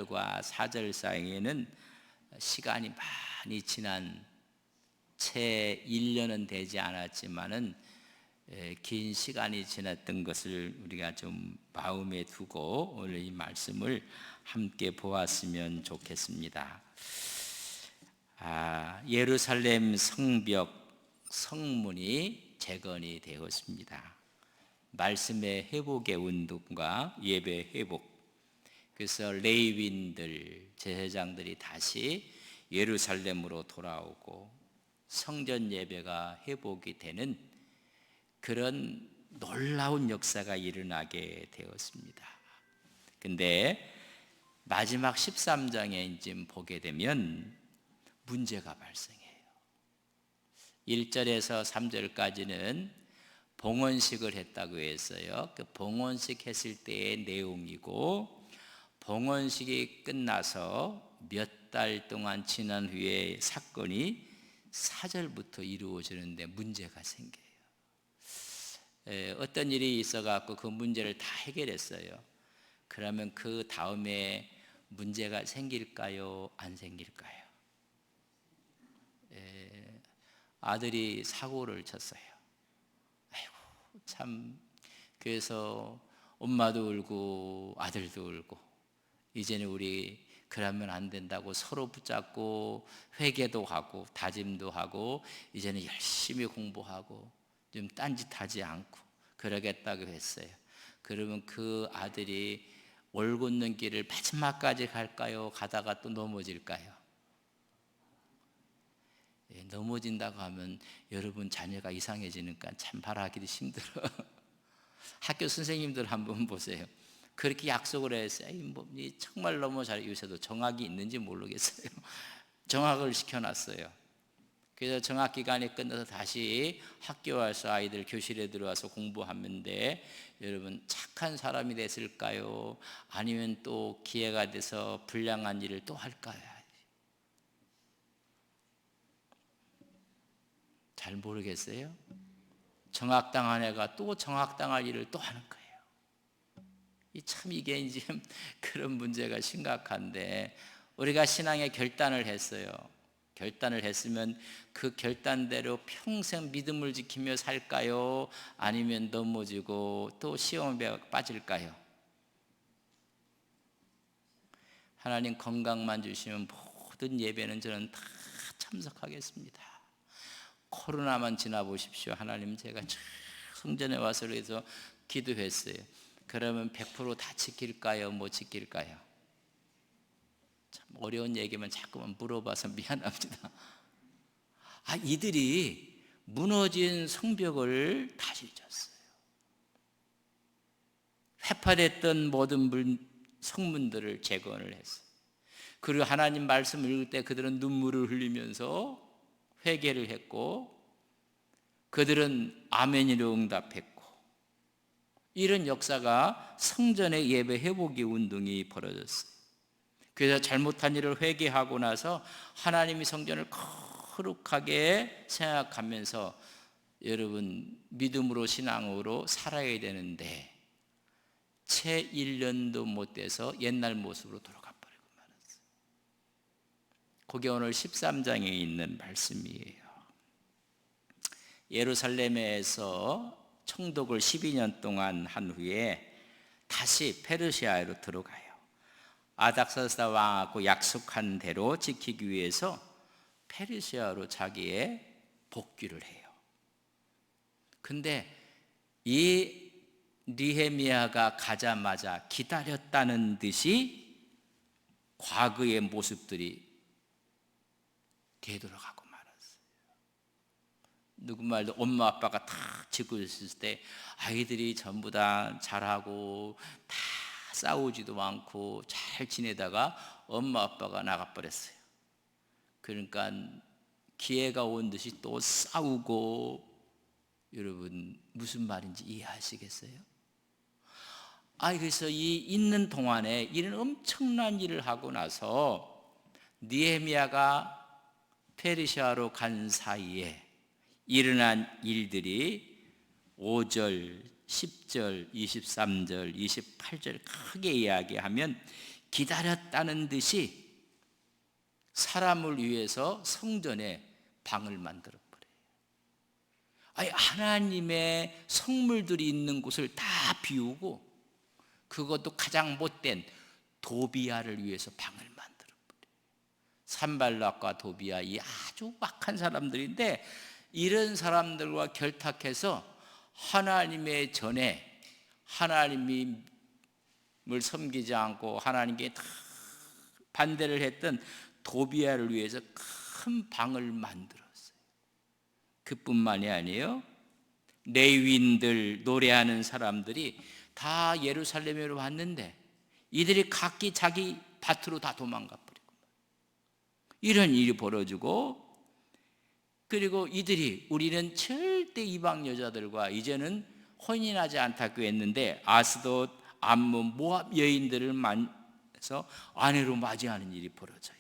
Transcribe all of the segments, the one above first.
3절과 4절 사이에는 시간이 많이 지난, 채 1년은 되지 않았지만은 긴 시간이 지났던 것을 우리가 좀 마음에 두고 오늘 이 말씀을 함께 보았으면 좋겠습니다. 예루살렘 성벽, 성문이 재건이 되었습니다. 말씀의 회복의 운동과 예배 회복, 그래서 레위인들, 제사장들이 다시 예루살렘으로 돌아오고 성전 예배가 회복이 되는 그런 놀라운 역사가 일어나게 되었습니다. 근데 마지막 13장에 지금 보게 되면 문제가 발생해요. 1절에서 3절까지는 봉헌식을 했다고 했어요. 그 봉헌식 했을 때의 내용이고, 봉헌식이 끝나서 몇 달 동안 지난 후에 사건이 4절부터 이루어지는데 문제가 생겨요. 어떤 일이 있어갖고 그 문제를 다 해결했어요. 그러면 그 다음에 문제가 생길까요? 안 생길까요? 아들이 사고를 쳤어요. 아이고, 참. 그래서 엄마도 울고 아들도 울고, 이제는 우리 그러면 안 된다고 서로 붙잡고 회개도 하고 다짐도 하고 이제는 열심히 공부하고 좀 딴짓하지 않고 그러겠다고 했어요. 그러면 그 아들이 올 걷는 길을 마지막까지 갈까요? 가다가 또 넘어질까요? 넘어진다고 하면 여러분 자녀가 이상해지니까 참 바라기도 힘들어. 학교 선생님들 한번 보세요. 그렇게 약속을 했어요. 정말 너무 잘, 요새도 정학이 있는지 모르겠어요. 정학을 시켜놨어요. 그래서 정학기간이 끝나서 다시 학교 와서 아이들 교실에 들어와서 공부하는데, 여러분 착한 사람이 됐을까요? 아니면 또 기회가 돼서 불량한 일을 또 할까요? 잘 모르겠어요. 정학당한 애가 또 정학당할 일을 또 하는 거예요. 참 이게 이제 그런 문제가 심각한데, 우리가 신앙의 결단을 했어요. 결단을 했으면 그 결단대로 평생 믿음을 지키며 살까요? 아니면 넘어지고 또 시험에 빠질까요? 하나님 건강만 주시면 모든 예배는 저는 다 참석하겠습니다. 코로나만 지나보십시오. 하나님, 제가 성전에 와서 그래서 기도했어요. 그러면 100% 다 지킬까요? 못 지킬까요? 참 어려운 얘기만 자꾸만 물어봐서 미안합니다. 이들이 무너진 성벽을 다시 졌어요. 회파됐던 모든 성문들을 재건을 했어요. 그리고 하나님 말씀을 읽을 때 그들은 눈물을 흘리면서 회개를 했고, 그들은 아멘이로 응답했고, 이런 역사가 성전의 예배 회복의 운동이 벌어졌어요. 그래서 잘못한 일을 회개하고 나서 하나님이 성전을 거룩하게 생각하면서 여러분 믿음으로 신앙으로 살아야 되는데, 채 1년도 못 돼서 옛날 모습으로 돌아가 버리고 말았어요. 그게 오늘 13장에 있는 말씀이에요. 예루살렘에서 총독을 12년 동안 한 후에 다시 페르시아로 들어가요. 아닥사스다 왕하고 약속한 대로 지키기 위해서 페르시아로 자기의 복귀를 해요. 근데 이 느헤미야가 가자마자 기다렸다는 듯이 과거의 모습들이 되돌아가고 말았어요. 누구 말도 엄마 아빠가 다 짓고 있을 때 아이들이 전부 다 잘하고 다 싸우지도 않고 잘 지내다가 엄마 아빠가 나가버렸어요. 그러니까 기회가 온 듯이 또 싸우고, 여러분 무슨 말인지 이해하시겠어요? 그래서 이 있는 동안에 이런 엄청난 일을 하고 나서 느헤미야가 페르시아로 간 사이에 일어난 일들이 5절, 10절, 23절, 28절 크게 이야기하면 기다렸다는 듯이 사람을 위해서 성전에 방을 만들어 버려요. 아니, 하나님의 성물들이 있는 곳을 다 비우고 그것도 가장 못된 도비아를 위해서 방을 만들어 버려요. 산발락과 도비아, 이 아주 악한 사람들인데 이런 사람들과 결탁해서 하나님의 전에 하나님을 섬기지 않고 하나님께 다 반대를 했던 도비아를 위해서 큰 방을 만들었어요. 그뿐만이 아니에요. 레위인들, 노래하는 사람들이 다 예루살렘으로 왔는데 이들이 각기 자기 밭으로 다 도망가 버리고 이런 일이 벌어지고, 그리고 이들이 우리는 절대 이방 여자들과 이제는 혼인하지 않다고 했는데 아스돗, 암몬, 모압 여인들을 만나서 아내로 맞이하는 일이 벌어져요.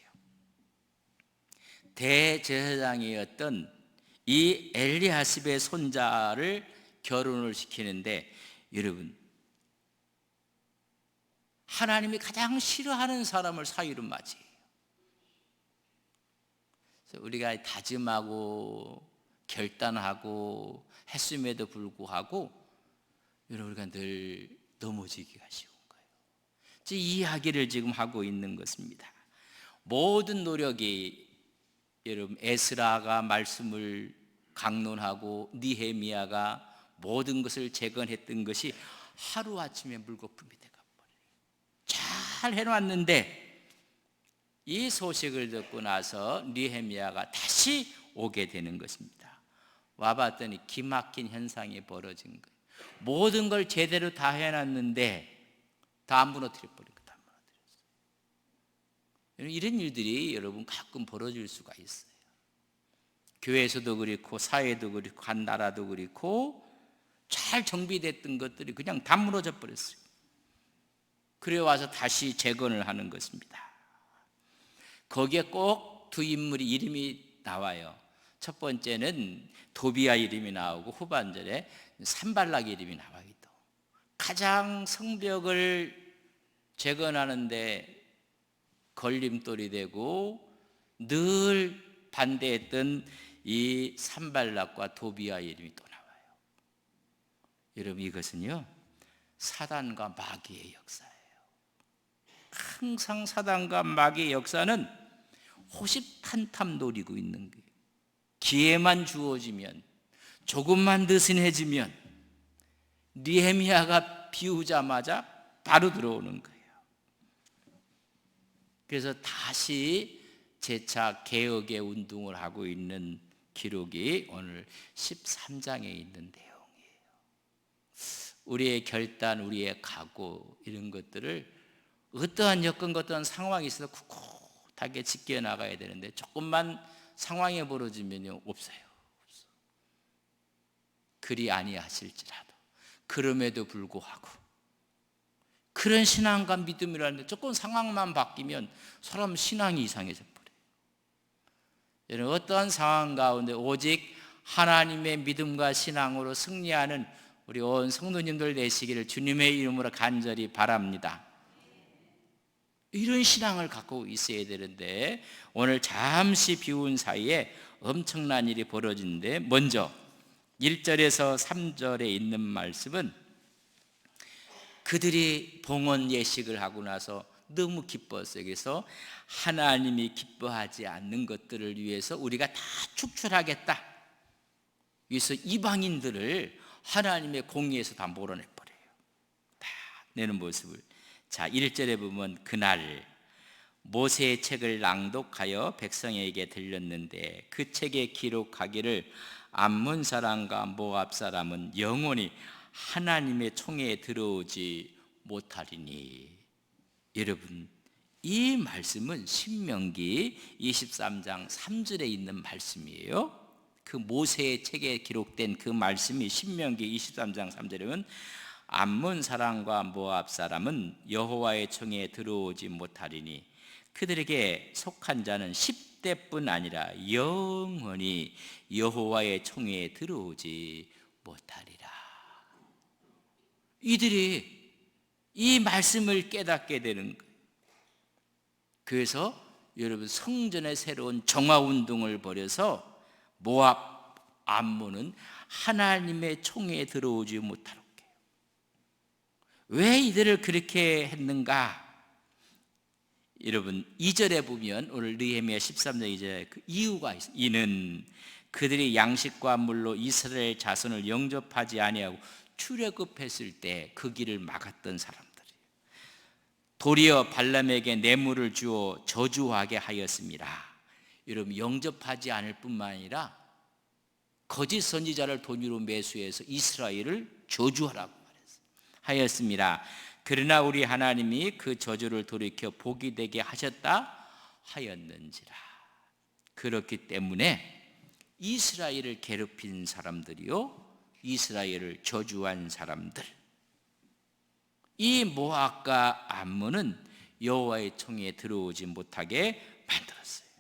대제사장이었던 이 엘리야십의 손자를 결혼을 시키는데, 여러분, 하나님이 가장 싫어하는 사람을 사위로 맞이해요. 그래서 우리가 다짐하고 결단하고 했음에도 불구하고 여러분, 우리가 늘 넘어지기가 쉬운 거예요. 이 이야기를 지금 하고 있는 것입니다. 모든 노력이, 여러분, 에스라가 말씀을 강론하고 느헤미야가 모든 것을 재건했던 것이 하루아침에 물거품이 돼가버려요. 잘 해놨는데 이 소식을 듣고 나서 느헤미야가 다시 오게 되는 것입니다. 와봤더니 기막힌 현상이 벌어진 거예요. 모든 걸 제대로 다 해놨는데 다 무너뜨려버리고 다 무너뜨렸어요. 이런 일들이 여러분 가끔 벌어질 수가 있어요. 교회에서도 그렇고 사회도 그렇고 한 나라도 그렇고 잘 정비됐던 것들이 그냥 다 무너져 버렸어요. 그래 와서 다시 재건을 하는 것입니다. 거기에 꼭 두 인물이 이름이 나와요. 첫 번째는 도비아 이름이 나오고 후반절에 산발락 이름이 나와요. 가장 성벽을 재건하는데 걸림돌이 되고 늘 반대했던 이 산발락과 도비아 이름이 또 나와요. 여러분, 이것은요 사단과 마귀의 역사예요. 항상 사단과 마귀의 역사는 호시탐탐 노리고 있는 거예요. 기회만 주어지면, 조금만 느슨해지면 느헤미야가 비우자마자 바로 들어오는 거예요. 그래서 다시 재차 개혁의 운동을 하고 있는 기록이 오늘 13장에 있는 내용이에요. 우리의 결단, 우리의 각오, 이런 것들을 어떠한 여건과 어떠한 상황이 있어도 굳굳하게 지켜나가야 되는데 조금만 상황이 벌어지면 없어요. 그리 아니하실지라도 그럼에도 불구하고 그런 신앙과 믿음이라는데 조금 상황만 바뀌면 사람 신앙이 이상해져 버려요. 여러분, 어떠한 상황 가운데 오직 하나님의 믿음과 신앙으로 승리하는 우리 온 성도님들 되시기를 주님의 이름으로 간절히 바랍니다. 이런 신앙을 갖고 있어야 되는데 오늘 잠시 비운 사이에 엄청난 일이 벌어지는데, 먼저 1절에서 3절에 있는 말씀은 그들이 봉헌 예식을 하고 나서 너무 기뻤어요. 그래서 하나님이 기뻐하지 않는 것들을 위해서 우리가 다 축출하겠다. 그래서 이방인들을 하나님의 공의에서 다 몰아내버려요. 다 내는 모습을. 자, 1절에 보면 그날 모세의 책을 낭독하여 백성에게 들렸는데 그 책에 기록하기를 암몬 사람과 모압 사람은 영원히 하나님의 총회에 들어오지 못하리니. 여러분, 이 말씀은 신명기 23장 3절에 있는 말씀이에요. 그 모세의 책에 기록된 그 말씀이 신명기 23장 3절이면 암몬 사람과 모압 사람은 여호와의 총회에 들어오지 못하리니 그들에게 속한 자는 10대뿐 아니라 영원히 여호와의 총회에 들어오지 못하리라. 이들이 이 말씀을 깨닫게 되는 거예요. 그래서 여러분 성전의 새로운 정화운동을 벌여서 모압, 암몬은 하나님의 총회에 들어오지 못하게. 왜 이들을 그렇게 했는가? 여러분 2절에 보면 오늘 느헤미야 13장 2절에 그 이유가 있어요. 이는 그들이 양식과 물로 이스라엘 자손을 영접하지 아니하고 출애굽했을 때 그 길을 막았던 사람들이에요. 도리어 발람에게 뇌물을 주어 저주하게 하였습니다. 여러분 영접하지 않을 뿐만 아니라 거짓 선지자를 돈으로 매수해서 이스라엘을 저주하라고 하였습니다. 그러나 우리 하나님이 그 저주를 돌이켜 복이 되게 하셨다 하였는지라. 그렇기 때문에 이스라엘을 괴롭힌 사람들이요, 이스라엘을 저주한 사람들, 이 모압과 암몬은 여호와의 총회에 들어오지 못하게 만들었어요.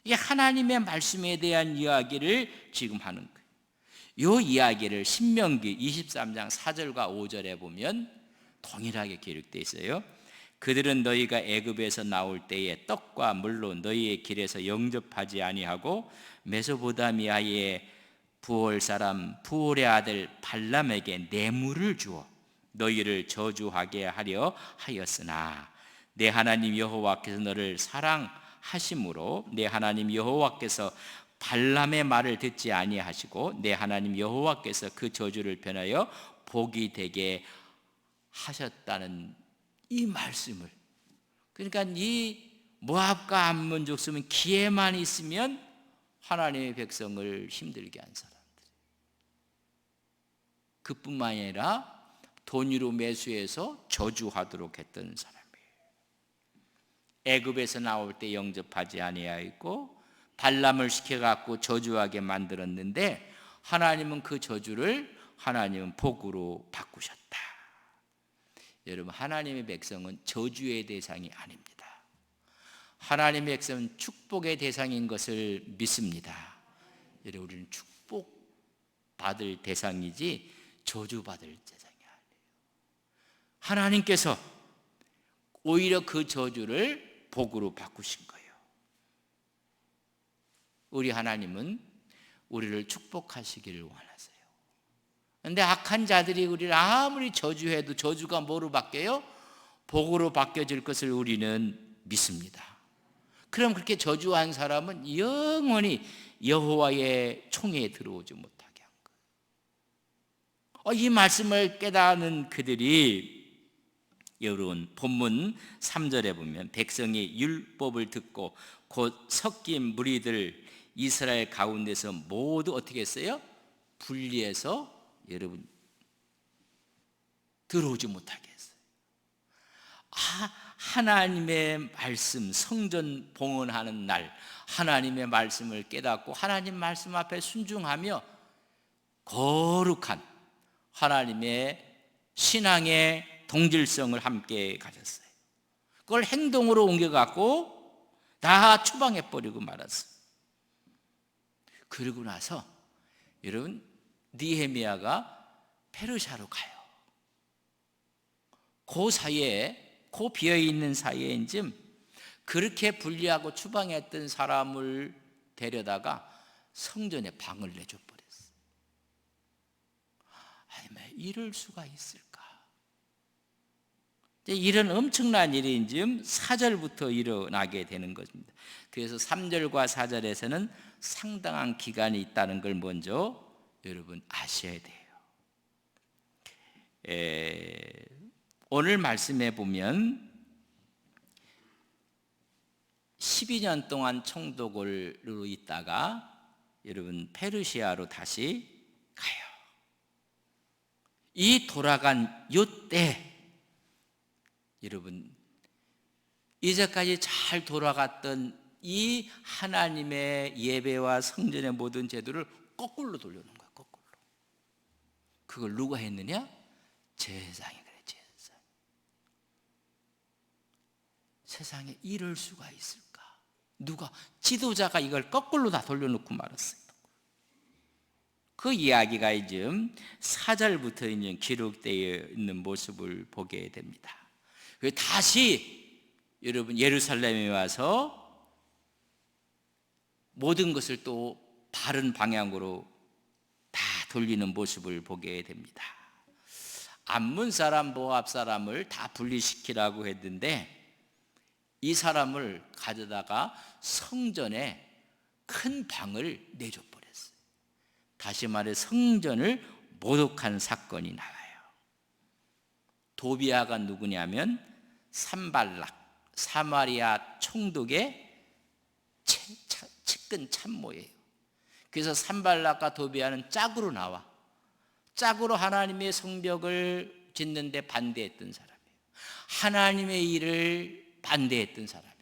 이 하나님의 말씀에 대한 이야기를 지금 하는 거예요. 이 이야기를 신명기 23장 4절과 5절에 보면 동일하게 기록되어 있어요. 그들은 너희가 애굽에서 나올 때에 떡과 물로 너희의 길에서 영접하지 아니하고 메소포타미아의 부올 사람 부올의 아들 발람에게 뇌물을 주어 너희를 저주하게 하려 하였으나 내 하나님 여호와께서 너를 사랑하심으로 내 하나님 여호와께서 발람의 말을 듣지 아니하시고 내 하나님 여호와께서 그 저주를 변하여 복이 되게 하셨다는 이 말씀을, 그러니까 이 모압과 암몬 족속은 기회만 있으면 하나님의 백성을 힘들게 한 사람들, 그뿐만 아니라 돈으로 매수해서 저주하도록 했던 사람이에요. 애굽에서 나올 때 영접하지 아니하였고 발람을 시켜갖고 저주하게 만들었는데 하나님은 그 저주를 하나님은 복으로 바꾸셨다. 여러분 하나님의 백성은 저주의 대상이 아닙니다. 하나님의 백성은 축복의 대상인 것을 믿습니다. 여러분 우리는 축복받을 대상이지 저주받을 대상이 아니에요. 하나님께서 오히려 그 저주를 복으로 바꾸신 거예요. 우리 하나님은 우리를 축복하시기를 원하세요. 그런데 악한 자들이 우리를 아무리 저주해도 저주가 뭐로 바뀌어요? 복으로 바뀌어질 것을 우리는 믿습니다. 그럼 그렇게 저주한 사람은 영원히 여호와의 총회에 들어오지 못하게 한 거예요. 이 말씀을 깨닫는 그들이 여러분 본문 3절에 보면 백성이 율법을 듣고 곧 섞인 무리들 이스라엘 가운데서 모두 어떻게 했어요? 분리해서 여러분 들어오지 못하게 했어요. 하나님의 말씀, 성전 봉헌하는 날 하나님의 말씀을 깨닫고 하나님 말씀 앞에 순종하며 거룩한 하나님의 신앙의 동질성을 함께 가졌어요. 그걸 행동으로 옮겨갖고 다 추방해버리고 말았어요. 그러고 나서 여러분 느헤미야가 페르시아로 가요. 그 사이에, 그 비어있는 사이에 좀 그렇게 분리하고 추방했던 사람을 데려다가 성전에 방을 내줘 버렸어요. 아니 왜 이럴 수가 있을까? 이런 엄청난 일이 지금 4절부터 일어나게 되는 것입니다. 그래서 3절과 4절에서는 상당한 기간이 있다는 걸 먼저 여러분 아셔야 돼요. 오늘 말씀해 보면 12년 동안 총독으로 있다가 여러분 페르시아로 다시 가요. 이 돌아간 요때 여러분 이제까지 잘 돌아갔던 이 하나님의 예배와 성전의 모든 제도를 거꾸로 돌려놓은 거야. 거꾸로. 그걸 누가 했느냐? 제사장이 그래. 제사장. 세상에 이럴 수가 있을까? 누가? 지도자가 이걸 거꾸로 다 돌려놓고 말았어요. 그 이야기가 이제 4절부터 이제 기록되어 있는 모습을 보게 됩니다. 다시 여러분 예루살렘에 와서 모든 것을 또 바른 방향으로 다 돌리는 모습을 보게 됩니다. 암몬 사람, 모압 사람을 다 분리시키라고 했는데 이 사람을 가져다가 성전에 큰 방을 내줘 버렸어요. 다시 말해 성전을 모독한 사건이 나와요. 도비아가 누구냐면 산발락, 사마리아 총독의 측근 참모예요. 그래서 산발락과 도비아는 짝으로 나와. 짝으로 하나님의 성벽을 짓는데 반대했던 사람이에요. 하나님의 일을 반대했던 사람이에요.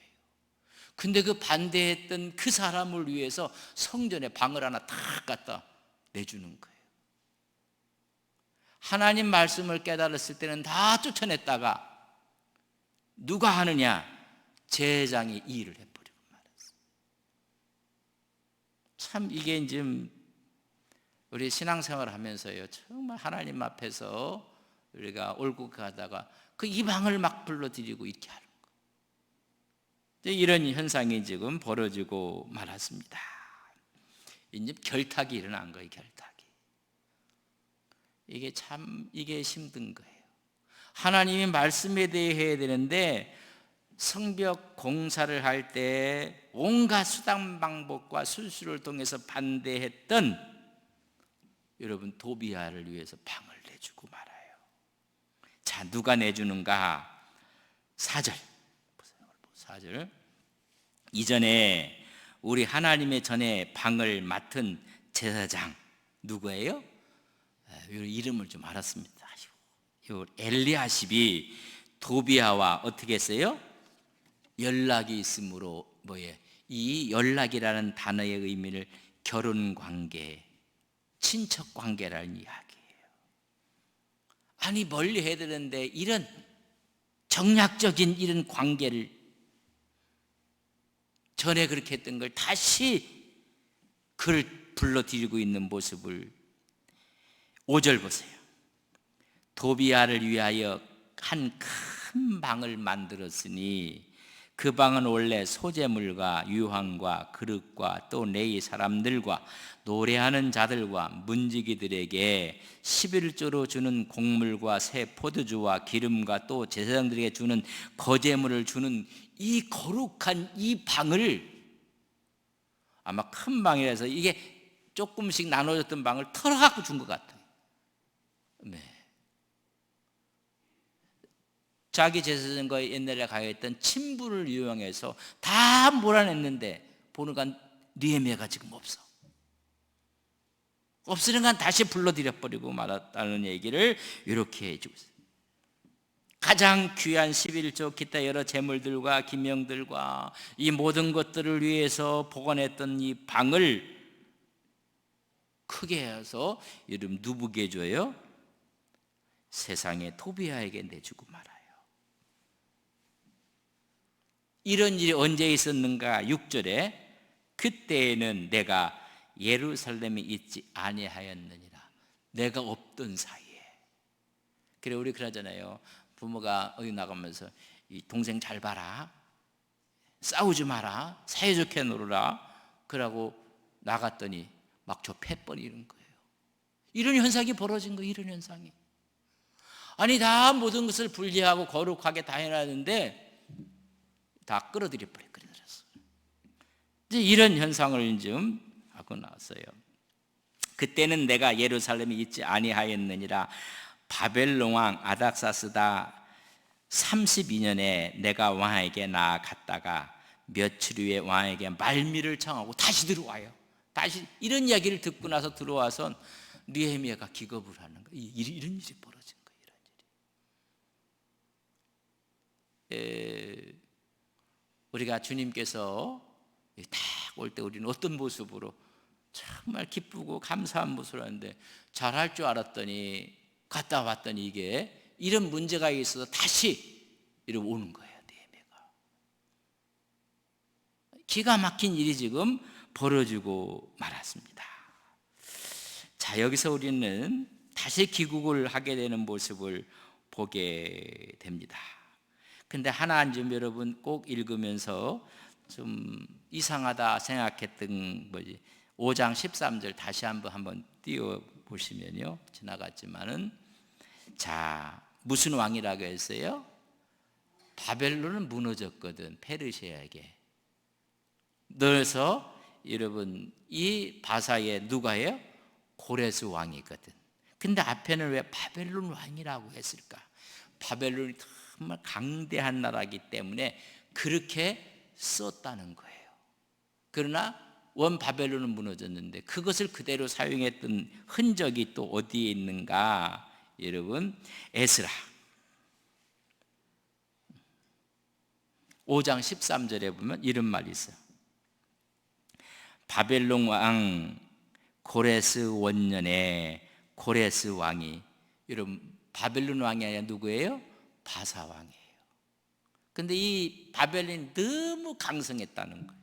근데 그 반대했던 그 사람을 위해서 성전에 방을 하나 탁 갖다 내주는 거예요. 하나님 말씀을 깨달았을 때는 다 쫓아냈다가 누가 하느냐? 제사장이 이 일을 해버리고 말았어요. 참 이게 지금 우리 신앙생활을 하면서요, 정말 하나님 앞에서 우리가 옳고 가다가 그 이방을 막 불러들이고 이렇게 하는 거예요. 이런 현상이 지금 벌어지고 말았습니다. 이제 결탁이 일어난 거예요. 결탁이. 이게 힘든 거예요. 하나님이 말씀에 대해 해야 되는데 성벽 공사를 할 때 온갖 수단 방법과 술수를 통해서 반대했던 여러분 도비아를 위해서 방을 내주고 말아요. 자, 누가 내주는가? 4절. 4절. 이전에 우리 하나님의 전에 방을 맡은 제사장 누구예요? 이름을 좀 알았습니다. 엘리야십이 도비아와 어떻게 했어요? 연락이 있으므로 뭐예요? 이 연락이라는 단어의 의미를 결혼 관계, 친척 관계라는 이야기예요. 아니 멀리 해야 되는데 이런 정략적인 이런 관계를 전에 그렇게 했던 걸 다시 그를 불러들이고 있는 모습을 5절 보세요. 도비아를 위하여 한 큰 방을 만들었으니 그 방은 원래 소재물과 유황과 그릇과 또 네이 사람들과 노래하는 자들과 문지기들에게 11조로 주는 곡물과 새 포도주와 기름과 또 제사장들에게 주는 거제물을 주는 이 거룩한 이 방을 아마 큰 방이라서 이게 조금씩 나눠졌던 방을 털어갖고 준 것 같아요. 네. 자기 제사장과 옛날에 가했던 친부를 이용해서 다 몰아냈는데 보니까 느헤미야가 지금 없어. 없으니까 다시 불러들여버리고 말았다는 얘기를 이렇게 해주고 있어요. 가장 귀한 11조 기타 여러 재물들과 기명들과 이 모든 것들을 위해서 보관했던 이 방을 크게 해서 이름 누구에게 줘요? 세상의 도비아에게 내주고 말아요. 이런 일이 언제 있었는가? 6절에 그때에는 내가 예루살렘에 있지 아니하였느니라. 내가 없던 사이에. 그래 우리 그러잖아요. 부모가 어디 나가면서 이 동생 잘 봐라, 싸우지 마라, 사이좋게 놀아라 그러고 나갔더니 막 저 패버리는 거예요. 이런 현상이 벌어진 거예요. 이런 현상이. 아니 다 모든 것을 분리하고 거룩하게 다 해놨는데 다 끌어들였어요. 이제 이런 현상을 좀 하고 나왔어요. 그때는 내가 예루살렘에 있지 아니하였느니라. 바벨론 왕 아닥사스다 32년에 내가 왕에게 나아갔다가 며칠 후에 왕에게 말미를 청하고 다시 들어와요. 다시 이런 이야기를 듣고 나서 들어와서 느헤미야가 기겁을 하는 거예요. 이런 일이 벌어진 거예요. 이런 일이. 우리가 주님께서 딱 올 때 우리는 어떤 모습으로 정말 기쁘고 감사한 모습을 하는데 잘할 줄 알았더니 갔다 왔더니 이게 이런 문제가 있어서 다시 이렇게 오는 거예요. 느헤미야가. 기가 막힌 일이 지금 벌어지고 말았습니다. 자, 여기서 우리는 다시 귀국을 하게 되는 모습을 보게 됩니다. 근데 하나 좀 여러분 꼭 읽으면서 좀 이상하다 생각했던 뭐지? 5장 13절 다시 한번 띄워 보시면요. 지나갔지만은 자, 무슨 왕이라고 했어요? 바벨론은 무너졌거든. 페르시아에게. 그래서 여러분 이 바사에 누가 해요? 고레스 왕이거든. 근데 앞에는 왜 바벨론 왕이라고 했을까? 바벨론이 정말 강대한 나라이기 때문에 그렇게 썼다는 거예요. 그러나 원 바벨론은 무너졌는데 그것을 그대로 사용했던 흔적이 또 어디에 있는가? 여러분 에스라 5장 13절에 보면 이런 말이 있어요. 바벨론 왕 고레스 원년에 고레스 왕이, 여러분 바벨론 왕이 아니라 누구예요? 바사 왕이에요. 근데 이 바벨론이 너무 강성했다는 거예요.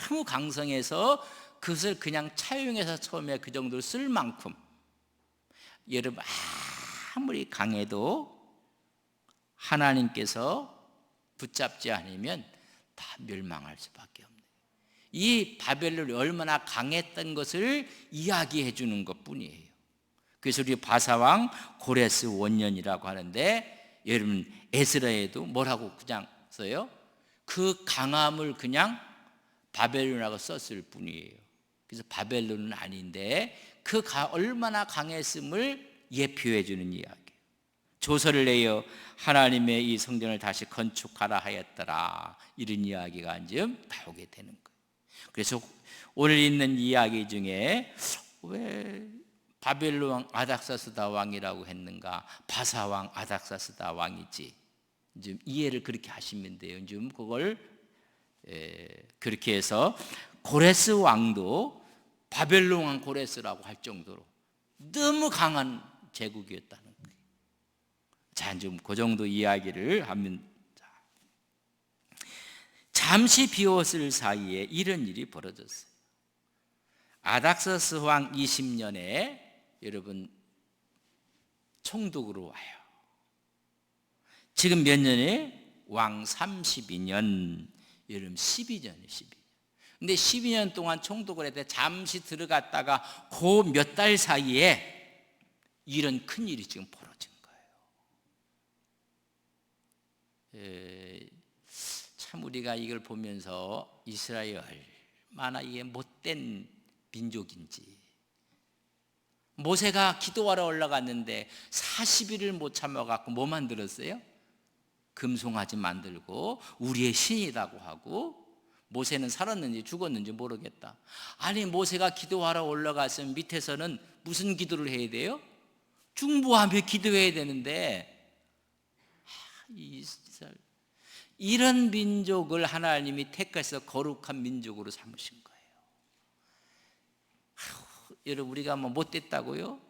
너무 강성해서 그것을 그냥 차용해서 처음에 그 정도로 쓸 만큼, 여러분 아무리 강해도 하나님께서 붙잡지 않으면 다 멸망할 수밖에 없네요. 이 바벨론이 얼마나 강했던 것을 이야기해 주는 것뿐이에요. 그래서 우리 바사왕 고레스 원년이라고 하는데, 여러분 에스라에도 뭐라고 그냥 써요? 그 강함을 그냥 바벨론이라고 썼을 뿐이에요. 그래서 바벨론은 아닌데 그 얼마나 강했음을 예표해 주는 이야기. 조서를 내어 하나님의 이 성전을 다시 건축하라 하였더라, 이런 이야기가 이제 나오게 되는 거예요. 그래서 오늘 있는 이야기 중에 왜 바벨론 왕 아닥사스다 왕이라고 했는가? 바사 왕 아닥사스다 왕이지. 좀 이해를 그렇게 하시면 돼요. 좀 그걸 그렇게 해서 고레스 왕도 바벨론 왕 고레스라고 할 정도로 너무 강한 제국이었다는 거예요. 자, 좀 그 정도 이야기를 하면, 잠시 비웠을 사이에 이런 일이 벌어졌어요. 아닥사스 왕 20년에 여러분 총독으로 와요. 지금 몇 년에? 왕 32년, 여러분 12년이에요. 12년. 근데 12년 동안 총독을 했는데 잠시 들어갔다가 그 몇 달 사이에 이런 큰 일이 지금 벌어진 거예요. 참 우리가 이걸 보면서 이스라엘 얼마나 이게 못된 민족인지. 모세가 기도하러 올라갔는데 40일을 못 참아갖고 뭐 만들었어요? 금송아지 만들고 우리의 신이라고 하고, 모세는 살았는지 죽었는지 모르겠다. 아니 모세가 기도하러 올라갔으면 밑에서는 무슨 기도를 해야 돼요? 중보하며 기도해야 되는데, 이런 민족을 하나님이 택해서 거룩한 민족으로 삼으신 거예요. 여러분 우리가 뭐 못됐다고요?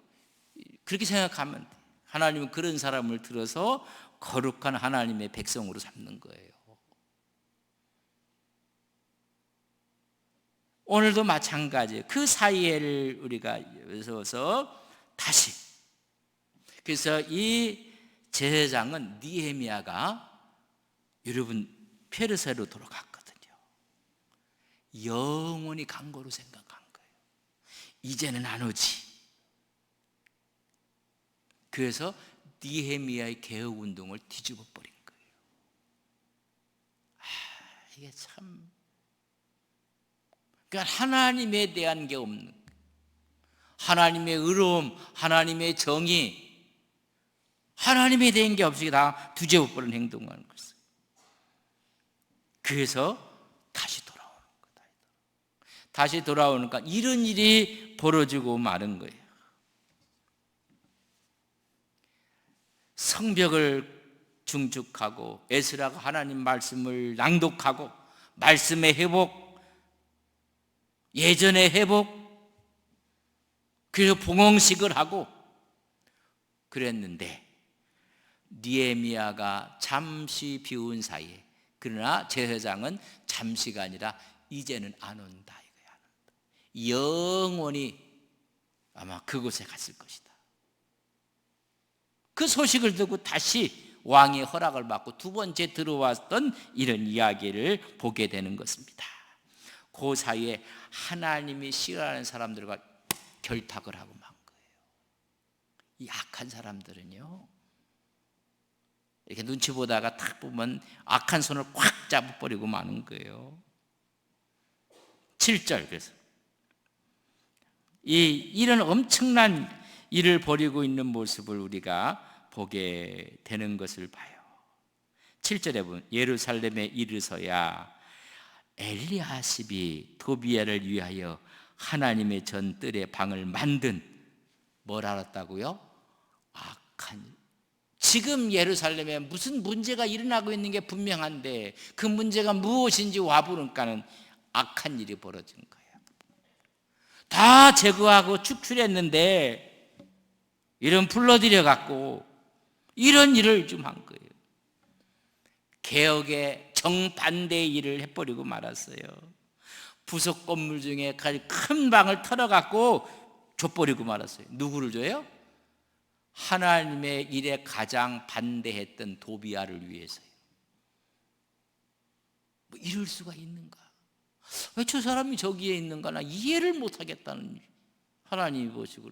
그렇게 생각하면 돼. 하나님은 그런 사람을 들어서 거룩한 하나님의 백성으로 삼는 거예요. 오늘도 마찬가지예요. 그 사이에를 우리가 여기서 다시, 그래서 이 제사장은 느헤미야가 여러분 페르시아로 돌아갔거든요. 영원히 간 거로 생각한 거예요. 이제는 안 오지. 그래서 느헤미야의 개혁 운동을 뒤집어 버린 거예요. 이게 참, 그러니까 하나님에 대한 게 없는 거예요. 하나님의 의로움, 하나님의 정의, 하나님에 대한 게 없이 다 뒤집어 버린 행동을 하는 거예요. 그래서 다시 돌아오는 거다. 다시 돌아오니까 이런 일이 벌어지고 마는 거예요. 성벽을 중축하고 에스라가 하나님 말씀을 낭독하고 말씀의 회복, 예전의 회복, 그래서 봉헌식을 하고 그랬는데 느헤미야가 잠시 비운 사이에, 그러나 제사장은 잠시가 아니라 이제는 안 온다 이거야. 안 온다. 영원히 아마 그곳에 갔을 것이다. 그 소식을 듣고 다시 왕의 허락을 받고 두 번째 들어왔던 이런 이야기를 보게 되는 것입니다. 그 사이에 하나님이 싫어하는 사람들과 결탁을 하고 만 거예요. 이 악한 사람들은요, 이렇게 눈치 보다가 탁 보면 악한 손을 꽉 잡아버리고 마는 거예요. 7절. 그래서 이런 엄청난 일을 벌이고 있는 모습을 우리가 보게 되는 것을 봐요. 7절에 보면 예루살렘에 이르서야 엘리야십이 도비야를 위하여 하나님의 전뜰의 방을 만든, 뭘 알았다고요? 악한 일. 지금 예루살렘에 무슨 문제가 일어나고 있는 게 분명한데 그 문제가 무엇인지 와보니까는 악한 일이 벌어진 거예요. 다 제거하고 축출했는데 이런 불러들여 갖고 이런 일을 좀 한 거예요. 개혁의 정반대의 일을 해버리고 말았어요. 부속 건물 중에 큰 방을 털어갖고 줘버리고 말았어요. 누구를 줘요? 하나님의 일에 가장 반대했던 도비야를 위해서요. 뭐 이럴 수가 있는가? 왜 저 사람이 저기에 있는가? 나 이해를 못하겠다는, 하나님이 보시고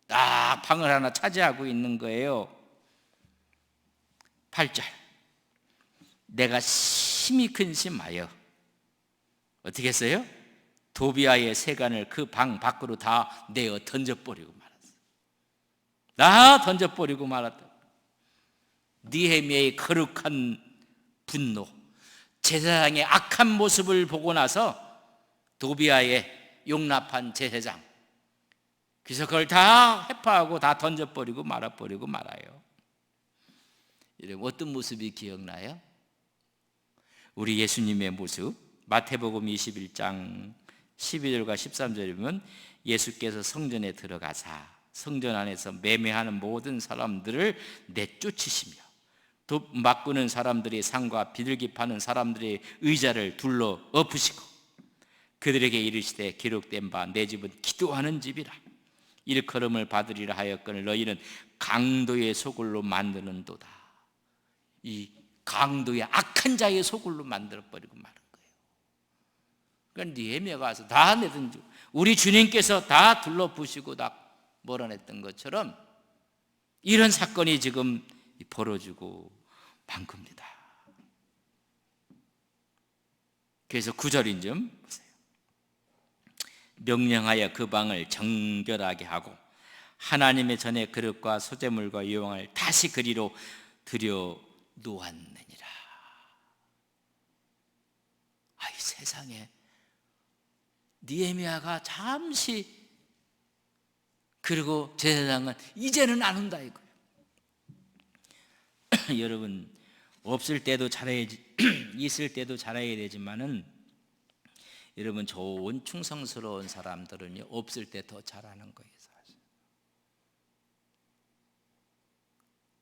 딱 방을 하나 차지하고 있는 거예요. 8절. 내가 심히 근심하여 어떻게 했어요? 도비야의 세간을 그 방 밖으로 다 내어 던져버리고 말았어요. 다 던져버리고 말았다. 느헤미야의 거룩한 분노, 제사장의 악한 모습을 보고 나서 도비야의 용납한 제사장, 그래서 그걸 다 해파하고 다 던져버리고 말아버리고 말아요. 여러분, 어떤 모습이 기억나요? 우리 예수님의 모습, 마태복음 21장 12절과 13절에 보면 예수께서 성전에 들어가사 성전 안에서 매매하는 모든 사람들을 내쫓으시며 막구는 사람들의 상과 비둘기 파는 사람들의 의자를 둘러 엎으시고 그들에게 이르시되 기록된 바 내 집은 기도하는 집이라. 일컬음을 받으리라 하였거늘 너희는 강도의 소굴로 만드는도다. 이 강도의 악한 자의 소굴로 만들어버리고 마는 거예요. 그러니까 느헤미야가 와서 다 내든지, 우리 주님께서 다 둘러부시고 다 몰아냈던 것처럼 이런 사건이 지금 벌어지고 만 겁니다. 그래서 9절인 좀 보세요. 명령하여 그 방을 정결하게 하고 하나님의 전에 그릇과 소재물과 유황을 다시 그리로 들여 놓았느니라. 이 세상에 느헤미야가 잠시, 그리고 제사장은 이제는 안 온다 이거예요. 여러분, 없을 때도 잘해야지, 있을 때도 잘해야 되지만은 여러분, 좋은 충성스러운 사람들은 없을 때 더 잘하는 거예요. 사실.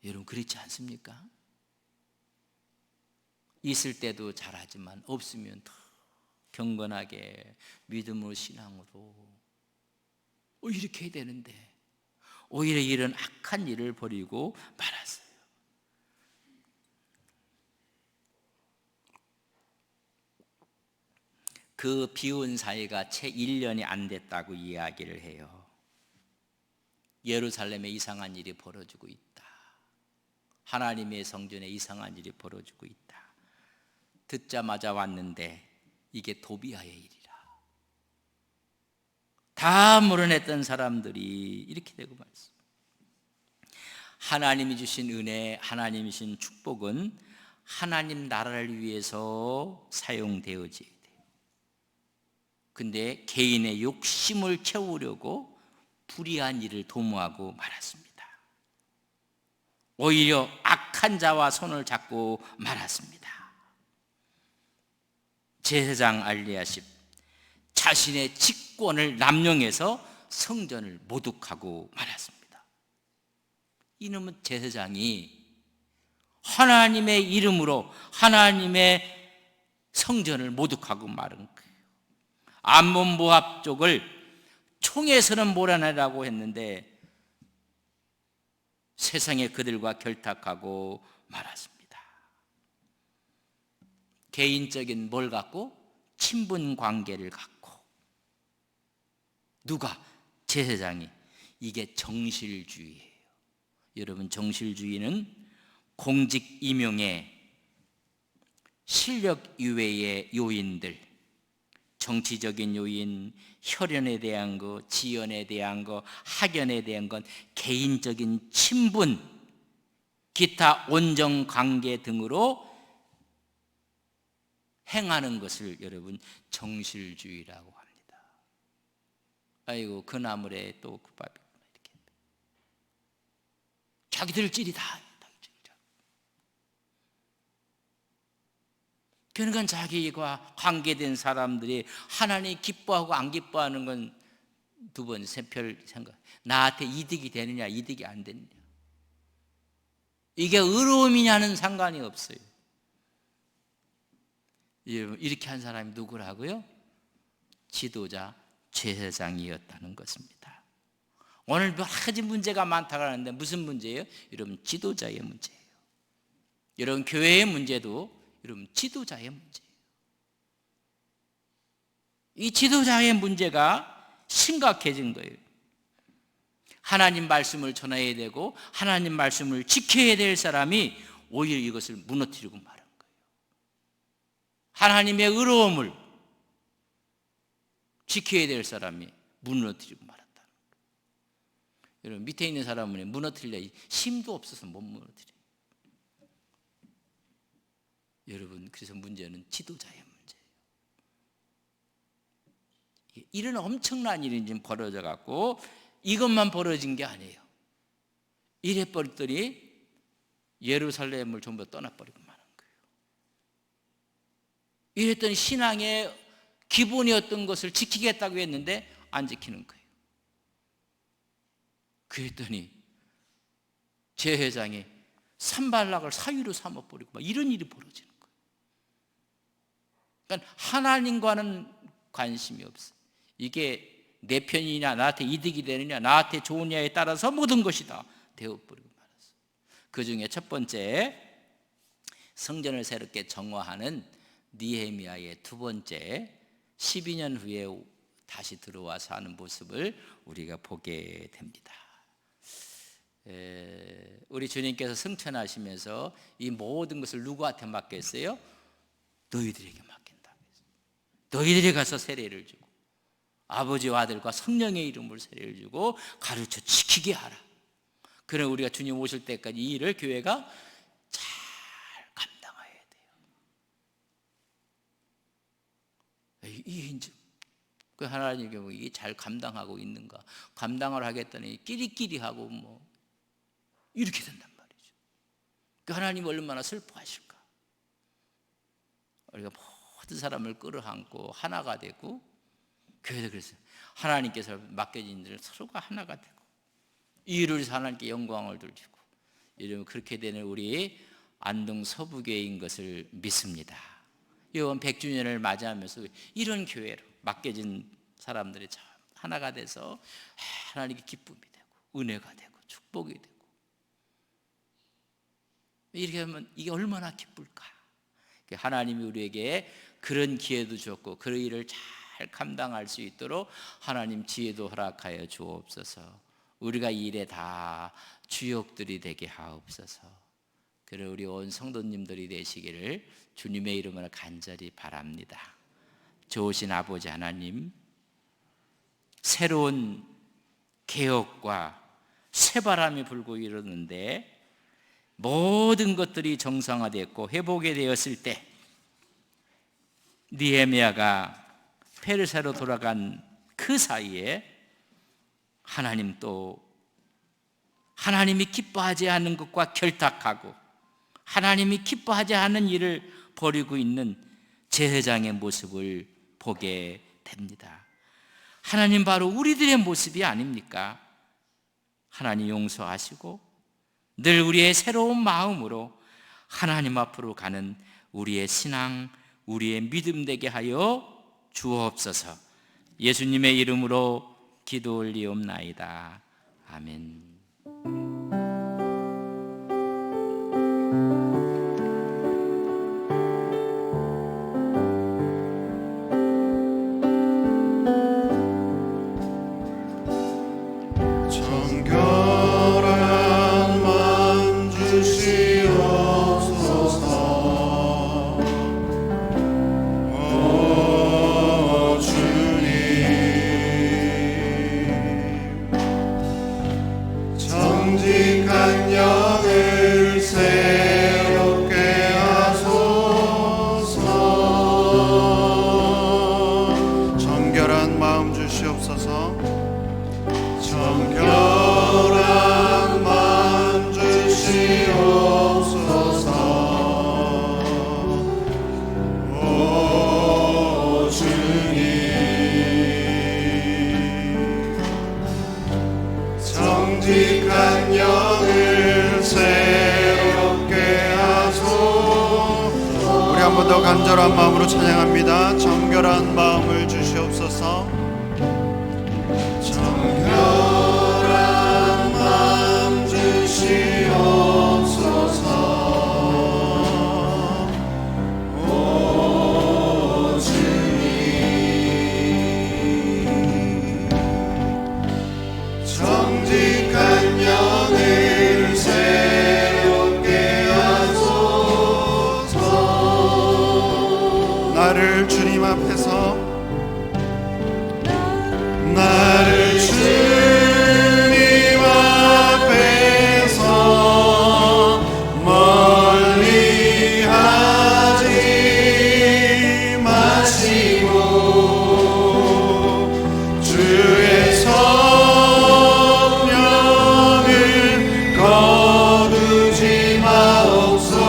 여러분, 그렇지 않습니까? 있을 때도 잘하지만 없으면 더 경건하게 믿음으로 신앙으로 이렇게 해야 되는데 오히려 이런 악한 일을 벌이고 말았어요. 그 비운 사이가 채 1년이 안 됐다고 이야기를 해요. 예루살렘에 이상한 일이 벌어지고 있다. 하나님의 성전에 이상한 일이 벌어지고 있다. 듣자마자 왔는데 이게 도비야의 일이라. 다 몰아냈던 사람들이 이렇게 되고 말씀. 하나님이 주신 은혜, 하나님이 주신 축복은 하나님 나라를 위해서 사용되어져야 돼요. 근데 개인의 욕심을 채우려고 불의한 일을 도모하고 말았습니다. 오히려 악한 자와 손을 잡고 말았습니다. 제사장 엘리야십 자신의 직권을 남용해서 성전을 모독하고 말았습니다. 이놈은 제사장이 하나님의 이름으로 하나님의 성전을 모독하고 말은 거예요. 암몬 모압 쪽을 총에서는 몰아내라고 했는데 세상에 그들과 결탁하고 말았습니다. 개인적인 뭘 갖고? 친분 관계를 갖고. 누가? 제사장이. 이게 정실주의예요. 여러분, 정실주의는 공직 임용의 실력 이외의 요인들, 정치적인 요인, 혈연에 대한 거, 지연에 대한 거, 학연에 대한 건 개인적인 친분, 기타 온정 관계 등으로 행하는 것을 여러분 정실주의라고 합니다. 아이고, 그 나물에 또 그 밥이 이렇게 자기들끼리 다. 그러니까 자기와 관계된 사람들이 하나님 기뻐하고 안 기뻐하는 건 두 번, 세 별 생각. 나한테 이득이 되느냐, 이득이 안 되느냐. 이게 의로움이냐는 상관이 없어요. 이렇게 한 사람이 누구라고요? 지도자, 제사장이었다는 것입니다. 오늘 여러 가지 문제가 많다고 하는데 무슨 문제예요? 여러분, 지도자의 문제예요. 여러분, 교회의 문제도 여러분 지도자의 문제예요. 이 지도자의 문제가 심각해진 거예요. 하나님 말씀을 전해야 되고 하나님 말씀을 지켜야 될 사람이 오히려 이것을 무너뜨리고 말한 거예요. 하나님의 의로움을 지켜야 될 사람이 무너뜨리고 말았다는 거예요. 여러분, 밑에 있는 사람은 무너뜨리려 힘도 없어서 못 무너뜨려요. 여러분, 그래서 문제는 지도자의 문제예요. 이런 엄청난 일이 지금 벌어져 갖고 이것만 벌어진 게 아니에요. 이래 버렸더니 예루살렘을 전부 떠나버리고 마는 거예요. 이랬더니 신앙의 기본이었던 것을 지키겠다고 했는데 안 지키는 거예요. 그랬더니 제회장이 산발락을 사위로 삼아버리고 막 이런 일이 벌어지는 거예요. 그러니까 하나님과는 관심이 없어요. 이게 내 편이냐, 나한테 이득이 되느냐, 나한테 좋으냐에 따라서 모든 것이 다 되어버리고 말았어요. 그 중에 첫 번째, 성전을 새롭게 정화하는 느헤미야의 두 번째, 12년 후에 다시 들어와서 하는 모습을 우리가 보게 됩니다. 우리 주님께서 승천하시면서 이 모든 것을 누구한테 맡겼어요? 너희들에게 맡긴다. 너희들이 가서 세례를 주고 아버지와 아들과 성령의 이름으로 세례를 주고 가르쳐 지키게 하라. 그래, 우리가 주님 오실 때까지 이 일을 교회가 잘 감당해야 돼요. 이인증. 그 하나님께 뭐 이게 잘 감당하고 있는가? 감당을 하겠다니 끼리끼리 하고 뭐 이렇게 된단 말이죠. 그 하나님 얼마나 슬퍼하실까? 우리가 모든 사람을 끌어안고 하나가 되고, 교회도 그랬어요. 하나님께서 맡겨진 일을 서로가 하나가 되고 이 일을 위해서 하나님께 영광을 돌리고, 이러면 그렇게 되는 우리 안동 서부교회인 것을 믿습니다. 이번 100주년을 맞이하면서 이런 교회로 맡겨진 사람들이 참 하나가 돼서 하나님께 기쁨이 되고 은혜가 되고 축복이 되고, 이렇게 하면 이게 얼마나 기쁠까? 하나님이 우리에게 그런 기회도 줬고 그 일을 잘 감당할 수 있도록 하나님 지혜도 허락하여 주옵소서. 우리가 이 일에 다 주역들이 되게 하옵소서. 그래, 우리 온 성도님들이 되시기를 주님의 이름으로 간절히 바랍니다. 좋으신 아버지 하나님, 새로운 개혁과 새바람이 불고 이러는데 모든 것들이 정상화됐고 회복이 되었을 때 느헤미야가 페르시아로 돌아간 그 사이에 하나님 또 하나님이 기뻐하지 않는 것과 결탁하고 하나님이 기뻐하지 않는 일을 벌이고 있는 제사장의 모습을 보게 됩니다. 하나님, 바로 우리들의 모습이 아닙니까? 하나님 용서하시고 늘 우리의 새로운 마음으로 하나님 앞으로 가는 우리의 신앙, 우리의 믿음 되게 하여 주옵소서. 예수님의 이름으로 기도 올리옵나이다. 아멘. 한 번 더 간절한 마음으로 찬양합니다. 정결한 마음을 주시옵소서. 정결한 마음 주시옵소서. 오 주님, 정직한 영을 새롭게 하소서. 나를 주님 앞에서 멀리하지 마시고 주의 성령을 거두지 마옵소서.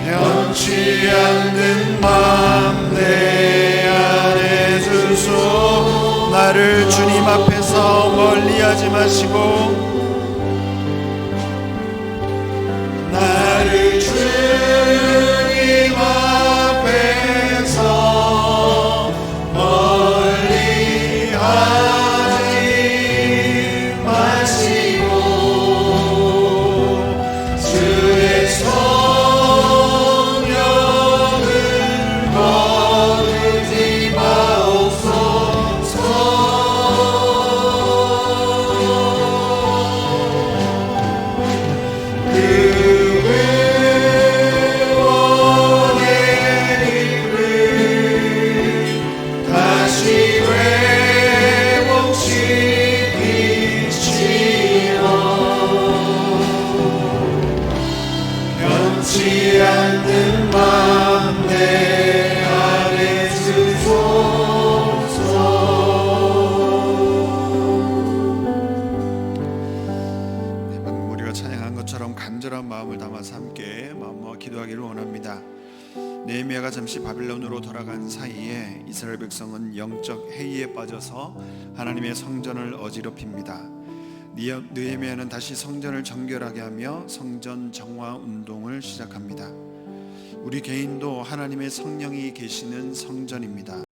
변치 않는 맘 내 안에 주소. 나를 주님 앞에서 멀리하지 마시고 나를 주님 앞에서 멀리하지 마시고 주의 변치 않는 맘 내 안에 주소서. 방금 우리가 찬양한 것처럼 간절한 마음을 담아서 함께 마음 모아 기도하기를 원합니다. 느헤미야가 잠시 바빌론으로 돌아간 사이에 이스라엘 백성은 영적 해이에 빠져서 하나님의 성전을 어지럽힙니다. 느헤미야는 다시 성전을 정결하게 하며 성전 정화 운동을 시작합니다. 우리 개인도 하나님의 성령이 계시는 성전입니다.